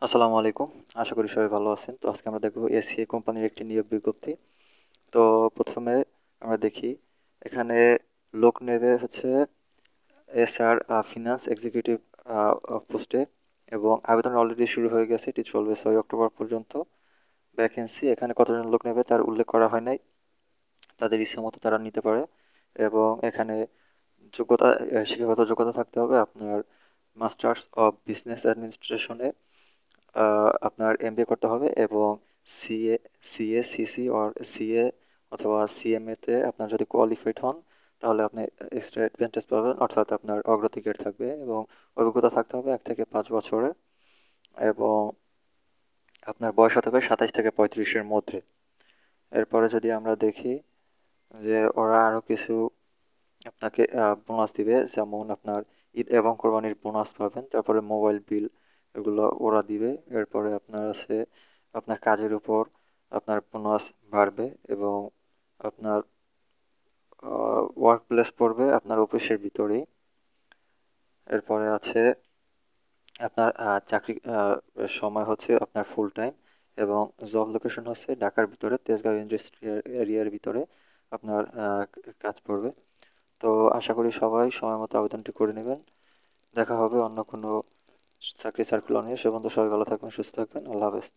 আসসালামু আলাইকুম। আশা করি সবাই ভালো আছেন। তো আজকে আমরা দেখব এসিআই কোম্পানির একটি নিয়োগ বিজ্ঞপ্তি। তো প্রথমে আমরা দেখি এখানে লোক নেবে হচ্ছে এসআর ফিনান্স এক্সিকিউটিভ পোস্টে, এবং আবেদন অলরেডি শুরু হয়ে গেছে। এটি চলবে 6 অক্টোবর পর্যন্ত। ভ্যাকেন্সি এখানে কতজন লোক নেবে তার উল্লেখ করা হয় নাই, তাদের ইচ্ছে মতো তারা নিতে পারে। এবং এখানে যোগ্যতা, শিক্ষাগত যোগ্যতা থাকতে হবে আপনার মাস্টার্স অফ বিজনেস অ্যাডমিনিস্ট্রেশনে, আপনার এমবিএ করতে হবে, এবং সিএ সিসি অর সিএ অথবা সিএমএতে আপনার যদি কোয়ালিফাইড হন তাহলে আপনি এক্সট্রা অ্যাডভান্টেজ পাবেন, অর্থাৎ আপনার অগ্রাধিকার থাকবে। এবং অভিজ্ঞতা থাকতে হবে 1 থেকে 5 বছরের, এবং আপনার বয়স হতে হবে 27 থেকে 35-এর মধ্যে। এরপরে যদি আমরা দেখি যে ওরা আরও কিছু আপনাকে বোনাস দিবে, যেমন আপনার ঈদ এবং কোরবানির বোনাস পাবেন, তারপরে মোবাইল বিল এগুলো ওরা দিবে। এরপরে আপনার আছে আপনার কাজের উপর আপনার বোনাস বাড়বে, এবং আপনার ওয়ার্ক প্লেস পড়বে আপনার অফিসের ভিতরেই। এরপরে আছে আপনার চাকরি সময় হচ্ছে আপনার ফুল টাইম, এবং জব লোকেশন হচ্ছে ঢাকার ভিতরে তেজগাঁও ইন্ডাস্ট্রিয়াল এরিয়ার ভিতরে আপনার কাজ পড়বে। তো আশা করি সবাই সময় মতো আবেদনটি করে নেবেন। দেখা হবে অন্য কোনো চাকরি সার্কুলার নিয়ে। সে পর্যন্ত সবাই ভালো থাকবেন, সুস্থ থাকবেন। আল্লাহ হাফেজ।